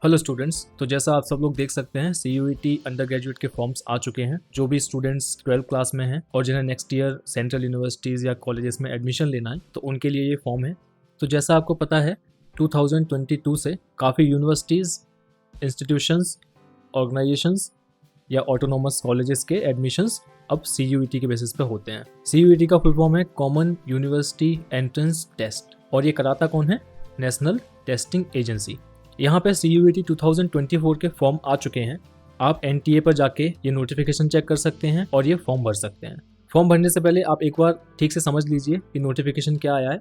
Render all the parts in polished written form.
Hello students, तो जैसा आप सब लोग देख सकते हैं CUET अंडर ग्रेजुएट के फॉर्म्स आ चुके हैं। जो भी स्टूडेंट्स 12th क्लास में हैं और जिन्हें नेक्स्ट ईयर सेंट्रल यूनिवर्सिटीज़ या कॉलेजेस में एडमिशन लेना है तो उनके लिए ये फॉर्म है। तो जैसा आपको पता है 2022 से काफ़ी यूनिवर्सिटीज़, इंस्टीट्यूशंस, ऑर्गेनाइजेशंस या ऑटोनोमस कॉलेजेस के एडमिशन्स अब CUET के बेसिस पे होते हैं। CUET का फुल फॉर्म है कॉमन यूनिवर्सिटी एंट्रेंस टेस्ट और ये कराता कौन है? National testing agency. यहाँ पे CUET 2024 के फॉर्म आ चुके हैं। आप NTA पर जाके ये नोटिफिकेशन चेक कर सकते हैं और ये फॉर्म भर सकते हैं। फॉर्म भरने से पहले आप एक बार ठीक से समझ लीजिए कि नोटिफिकेशन क्या आया है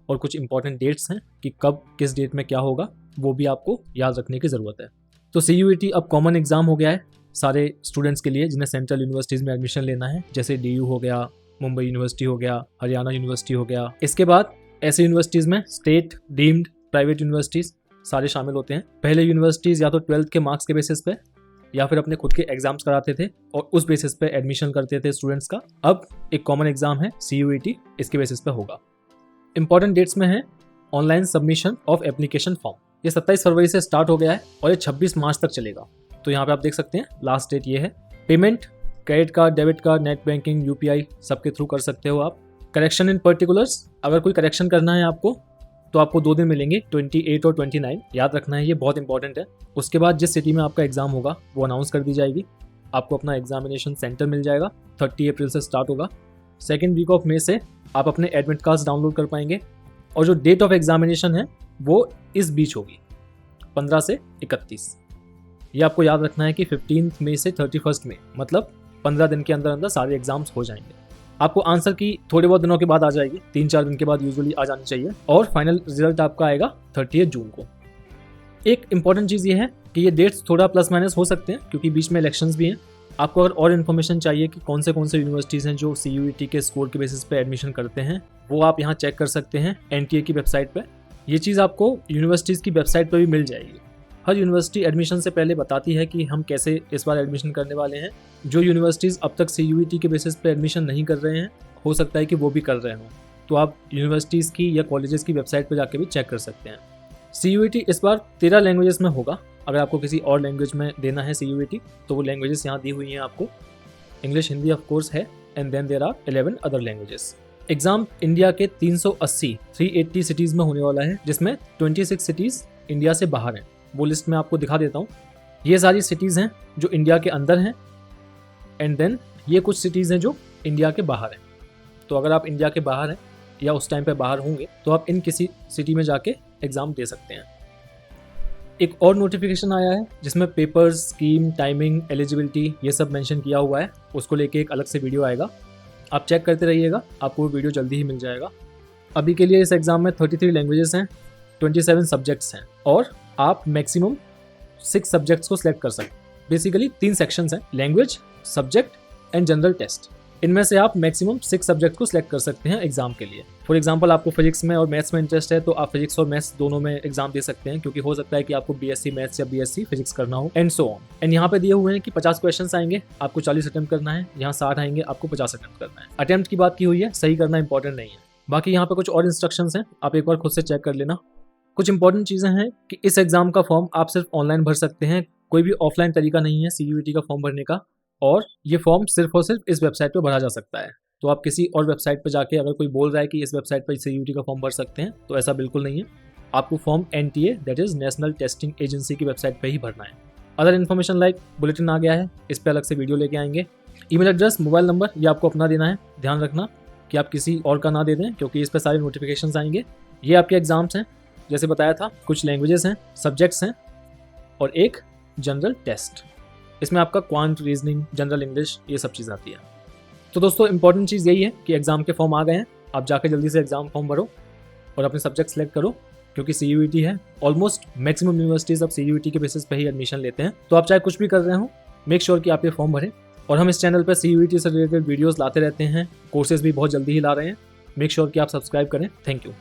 और कुछ इंपॉर्टेंट डेट्स हैं कि कब किस डेट में क्या होगा, वो भी आपको याद रखने की ज़रूरत है। तो CUET अब कॉमन एग्जाम हो गया है सारे स्टूडेंट्स के लिए जिन्हें सेंट्रल यूनिवर्सिटीज़ में एडमिशन लेना है, जैसे DU हो गया, मुंबई यूनिवर्सिटी हो गया, हरियाणा यूनिवर्सिटी हो गया। इसके बाद ऐसे यूनिवर्सिटीज़ में स्टेट, डीम्ड, प्राइवेट यूनिवर्सिटीज़ सारे शामिल होते हैं। पहले यूनिवर्सिटीज़ या तो 12th के मार्क्स के बेसिस पे या फिर अपने खुद के एग्जाम्स कराते थे और उस बेसिस पे एडमिशन करते थे स्टूडेंट्स का। अब एक कॉमन एग्जाम है CUET, इसके बेसिस पे होगा। इंपॉर्टेंट डेट्स में है online submission of application form. ये 27 फरवरी से स्टार्ट हो गया है और ये 26 मार्च तक चलेगा। तो यहाँ पे आप देख सकते हैं लास्ट डेट ये है। Payment credit card, debit card, net banking, UPI सबके थ्रू कर सकते हो आप। करेक्शन इन पर्टिकुलर्स, अगर कोई करेक्शन करना है आपको तो आपको 2 दिन मिलेंगे, 28 और 29। याद रखना है, ये बहुत इंपॉर्टेंट है। उसके बाद जिस सिटी में आपका एग्जाम होगा वो अनाउंस कर दी जाएगी। आपको अपना एग्जामिनेशन सेंटर मिल जाएगा। 30 अप्रैल से स्टार्ट होगा। सेकेंड वीक ऑफ मई से आप अपने एडमिट कार्ड्स डाउनलोड कर पाएंगे और जो डेट ऑफ एग्जामिनेशन है वो इस बीच होगी, 15 से 31। ये आपको याद रखना है कि 15 मई से 31 मई, मतलब 15 दिन के अंदर अंदर सारे एग्जाम्स हो जाएंगे। आपको आंसर की थोड़े बहुत दिनों के बाद आ जाएगी, 3-4 दिन के बाद यूजुअली आ जानी चाहिए और फाइनल रिजल्ट आपका आएगा 30 जून को। एक इंपॉर्टेंट चीज़ ये है कि ये डेट्स थोड़ा प्लस माइनस हो सकते हैं क्योंकि बीच में इलेक्शंस भी हैं। आपको अगर और इन्फॉर्मेशन चाहिए कि कौन से यूनिवर्सिटीज़ हैं जो CUET के स्कोर के बेसिस पे एडमिशन करते हैं, वो आप यहाँ चेक कर सकते हैं NTA की वेबसाइट पर। ये चीज़ आपको यूनिवर्सिटीज़ की वेबसाइट पर भी मिल जाएगी। हर यूनिवर्सिटी एडमिशन से पहले बताती है कि हम कैसे इस बार एडमिशन करने वाले हैं। जो यूनिवर्सिटीज़ अब तक CUET के बेसिस पे एडमिशन नहीं कर रहे हैं, हो सकता है कि वो भी कर रहे हों, तो आप यूनिवर्सिटीज़ की या कॉलेजेस की वेबसाइट पर जाके भी चेक कर सकते हैं। CUET इस बार 13 लैंग्वेजेस में होगा। अगर आपको किसी और लैंग्वेज में देना है CUET तो वो लैंग्वेजेस यहाँ दी हुई हैं आपको। इंग्लिश, हिंदी ऑफ कोर्स है, and then there are 11 other languages. Exam India के 380 सिटीज़ में होने वाला है, जिसमें 26 सिटीज़ इंडिया से बाहर हैं। वो लिस्ट मैं आपको दिखा देता हूँ। ये सारी सिटीज़ हैं जो इंडिया के अंदर हैं, एंड देन ये कुछ सिटीज़ हैं जो इंडिया के बाहर हैं। तो अगर आप इंडिया के बाहर हैं या उस टाइम पे बाहर होंगे तो आप इन किसी सिटी में जाके एग्ज़ाम दे सकते हैं। एक और नोटिफिकेशन आया है जिसमें पेपर्स, स्कीम, टाइमिंग, एलिजिबिलिटी ये सब मेंशन किया हुआ है। उसको लेके एक अलग से वीडियो आएगा, आप चेक करते रहिएगा, आपको वो वीडियो जल्दी ही मिल जाएगा। अभी के लिए इस एग्ज़ाम में 33 लैंग्वेजेस हैं, 27 सब्जेक्ट्स हैं और आप मैक्सिमम 6 सब्जेक्ट्स को सिलेक्ट कर सकते हैं। बेसिकली 3 सेक्शंस हैं, language, subject and general test. इनमें से आप मैक्सिमम 6 सब्जेक्ट को सिलेक्ट कर सकते हैं एग्जाम के लिए। फॉर एग्जांपल आपको फिजिक्स में और मैथ्स में इंटरेस्ट है तो आप फिजिक्स और मैथ्स दोनों में एग्जाम दे सकते हैं, क्योंकि हो सकता है कि आपको BSc मैथ्स या BSc फिजिक्स करना हो, एंड सो ऑन। एंड यहाँ पे दिए हुए हैं कि 50 क्वेश्चंस आएंगे, आपको 40 अटेम्प्ट करना है। यहाँ 60 आएंगे, आपको 50 अटेम्प्ट करना है। अटेम्प्ट की बात की हुई है, सही करना इंपॉर्टेंट नहीं है। बाकी यहाँ पे कुछ और इंस्ट्रक्शंस हैं, आप एक बार खुद से चेक कर लेना। कुछ इंपॉर्टेंट चीज़ें हैं कि इस एग्जाम का फॉर्म आप सिर्फ ऑनलाइन भर सकते हैं, कोई भी ऑफलाइन तरीका नहीं है CUET का फॉर्म भरने का, और ये फॉर्म सिर्फ और सिर्फ इस वेबसाइट पर भरा जा सकता है। तो आप किसी और वेबसाइट पर जाके अगर कोई बोल रहा है कि इस वेबसाइट पर CUET का फॉर्म भर सकते हैं, तो ऐसा बिल्कुल नहीं है। आपको form NTA that is national testing agency की वेबसाइट पर ही भरना है। अदर इन्फॉर्मेशन लाइक बुलेटिन आ गया है, इस पर अलग से वीडियो लेके आएंगे। ईमेल एड्रेस, मोबाइल नंबर ये आपको अपना देना है। ध्यान रखना कि आप किसी और का ना दे दें, क्योंकि इस पर सारे नोटिफिकेशन आएंगे। ये आपके एग्जाम्स हैं, जैसे बताया था, कुछ लैंग्वेजेस हैं, सब्जेक्ट्स हैं और एक जनरल टेस्ट। इसमें आपका क्वांट, रीजनिंग, जनरल इंग्लिश ये सब चीज़ आती है। तो दोस्तों इंपॉर्टेंट चीज़ यही है कि एग्जाम के फॉर्म आ गए हैं, आप जाके जल्दी से एग्जाम फॉर्म भरो और अपने सब्जेक्ट सेलेक्ट करो, क्योंकि CUET है। ऑलमोस्ट मैक्सिमम यूनिवर्सिटीज़ अब CUET के बेसिस पे ही एडमिशन लेते हैं। तो आप चाहे कुछ भी कर रहे हो, मेक श्योर कि आप ये फॉर्म भरें। और हम इस चैनल पर CUET से रिलेटेड वीडियोज़ लाते रहते हैं, कोर्सेज भी बहुत जल्दी ही ला रहे हैं। मेक श्योर कि आप सब्सक्राइब करें। Thank you.